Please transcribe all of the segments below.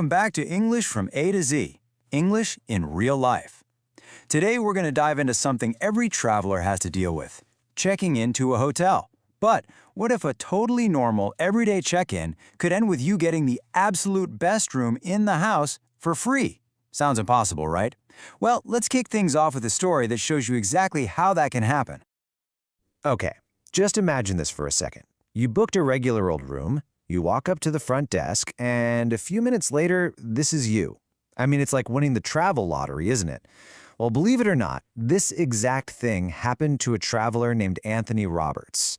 Welcome back to English from A to Z, English in real life. Today we're going to dive into something every traveler has to deal with, checking into a hotel. But what if a totally normal, everyday check-in could end with you getting the absolute best room in the house for free? Sounds impossible, right? Well, let's kick things off with a story that shows you exactly how that can happen. Okay, just imagine this for a second. You booked a regular old room, you walk up to the front desk, and a few minutes later, this is you. I mean, it's like winning the travel lottery, isn't it? Well, believe it or not, this exact thing happened to a traveler named Anthony Roberts.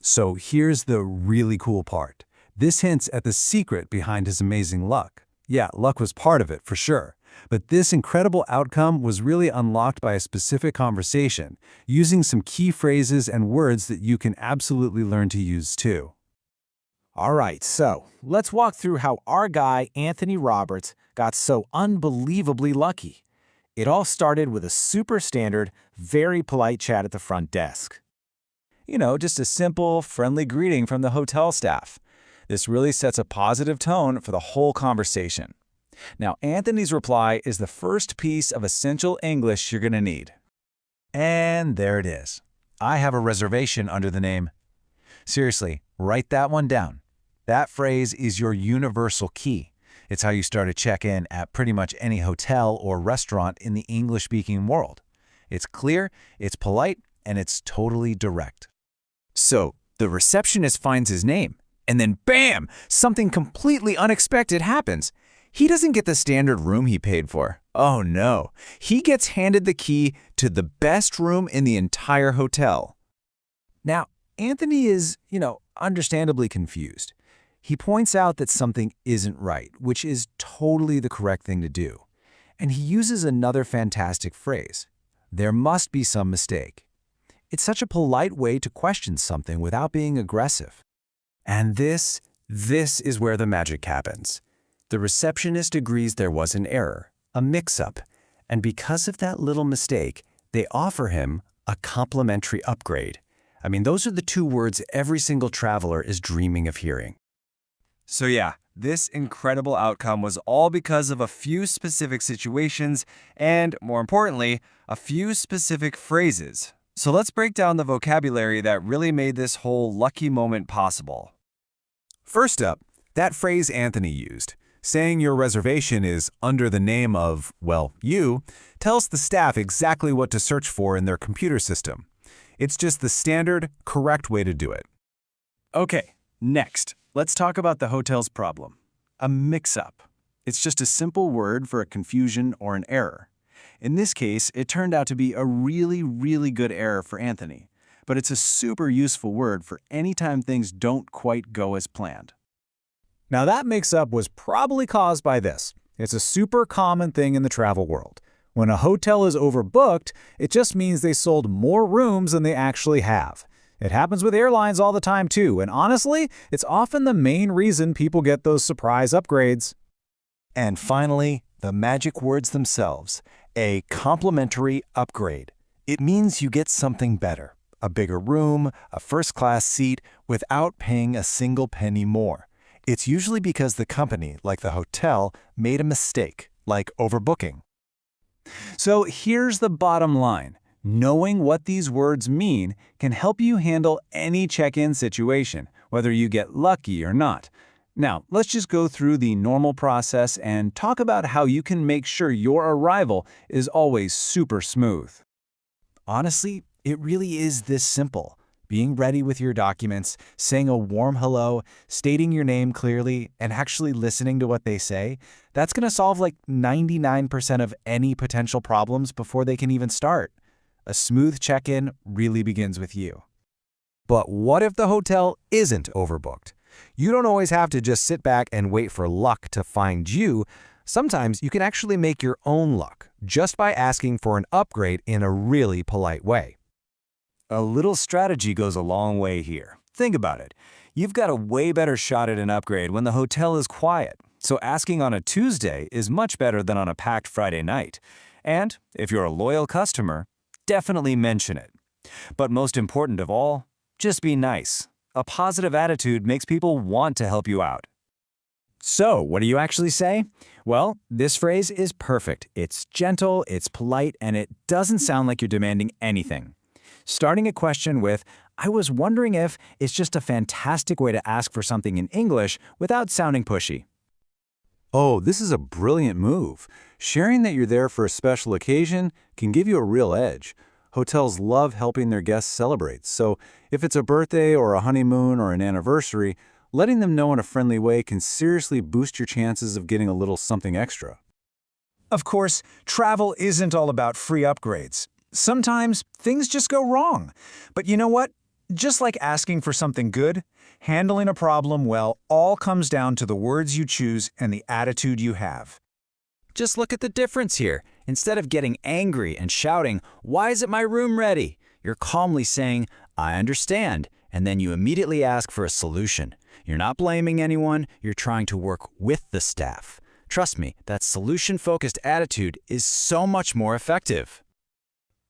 So here's the really cool part. This hints at the secret behind his amazing luck. Yeah, luck was part of it, for sure. But this incredible outcome was really unlocked by a specific conversation, using some key phrases and words that you can absolutely learn to use too. All right, so let's walk through how our guy, Anthony Roberts, got so unbelievably lucky. It all started with a super standard, very polite chat at the front desk. You know, just a simple, friendly greeting from the hotel staff. This really sets a positive tone for the whole conversation. Now, Anthony's reply is the first piece of essential English you're going to need. And there it is. I have a reservation under the name. Seriously, write that one down. That phrase is your universal key. It's how you start a check-in at pretty much any hotel or restaurant in the English-speaking world. It's clear, it's polite, and it's totally direct. So, the receptionist finds his name, and then bam! Something completely unexpected happens. He doesn't get the standard room he paid for. Oh no, he gets handed the key to the best room in the entire hotel. Now, Anthony is, understandably confused. He points out that something isn't right, which is totally the correct thing to do. And he uses another fantastic phrase. There must be some mistake. It's such a polite way to question something without being aggressive. And this is where the magic happens. The receptionist agrees there was an error, a mix-up, and because of that little mistake, they offer him a complimentary upgrade. I mean, those are the two words every single traveler is dreaming of hearing. So yeah, this incredible outcome was all because of a few specific situations and, more importantly, a few specific phrases. So let's break down the vocabulary that really made this whole lucky moment possible. First up, that phrase Anthony used, saying your reservation is under the name of, well, you, tells the staff exactly what to search for in their computer system. It's just the standard, correct way to do it. Okay, next, let's talk about the hotel's problem. A mix-up. It's just a simple word for a confusion or an error. In this case, it turned out to be a really, really good error for Anthony, but it's a super useful word for any time things don't quite go as planned. Now that mix-up was probably caused by this. It's a super common thing in the travel world. When a hotel is overbooked, it just means they sold more rooms than they actually have. It happens with airlines all the time too, and honestly, it's often the main reason people get those surprise upgrades. And finally, the magic words themselves, a complimentary upgrade. It means you get something better, a bigger room, a first-class seat, without paying a single penny more. It's usually because the company, like the hotel, made a mistake, like overbooking. So here's the bottom line. Knowing what these words mean can help you handle any check-in situation, whether you get lucky or not. Now, let's just go through the normal process and talk about how you can make sure your arrival is always super smooth. Honestly, it really is this simple. Being ready with your documents, saying a warm hello, stating your name clearly, and actually listening to what they say, that's going to solve like 99% of any potential problems before they can even start. A smooth check-in really begins with you. But what if the hotel isn't overbooked? You don't always have to just sit back and wait for luck to find you. Sometimes you can actually make your own luck just by asking for an upgrade in a really polite way. A little strategy goes a long way here. Think about it. You've got a way better shot at an upgrade when the hotel is quiet, so asking on a Tuesday is much better than on a packed Friday night. And if you're a loyal customer, definitely mention it. But most important of all, just be nice. A positive attitude makes people want to help you out. So, what do you actually say? Well, this phrase is perfect. It's gentle, it's polite, and it doesn't sound like you're demanding anything. Starting a question with, "I was wondering if," is just a fantastic way to ask for something in English without sounding pushy. Oh, this is a brilliant move. Sharing that you're there for a special occasion can give you a real edge. Hotels love helping their guests celebrate, so if it's a birthday or a honeymoon or an anniversary, letting them know in a friendly way can seriously boost your chances of getting a little something extra. Of course, travel isn't all about free upgrades. Sometimes things just go wrong. But you know what? Just like asking for something good, handling a problem well all comes down to the words you choose and the attitude you have. Just look at the difference here. Instead of getting angry and shouting, "Why isn't my room ready?" you're calmly saying, "I understand," and then you immediately ask for a solution. You're not blaming anyone, you're trying to work with the staff. Trust me, that solution-focused attitude is so much more effective.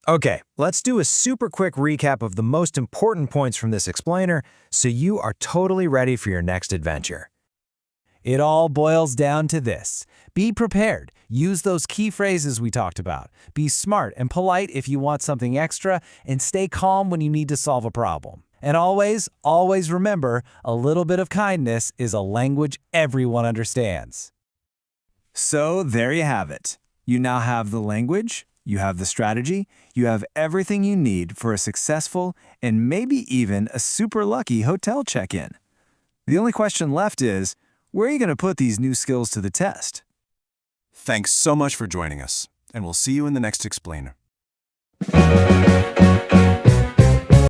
Okay, let's do a super quick recap of the most important points from this explainer so you are totally ready for your next adventure. It all boils down to this. Be prepared. Use those key phrases we talked about. Be smart and polite if you want something extra, and stay calm when you need to solve a problem. And always, always remember, a little bit of kindness is a language everyone understands. So there you have it. You now have the language, you have the strategy, you have everything you need for a successful and maybe even a super lucky hotel check-in. The only question left is, where are you going to put these new skills to the test? Thanks so much for joining us, and we'll see you in the next explainer.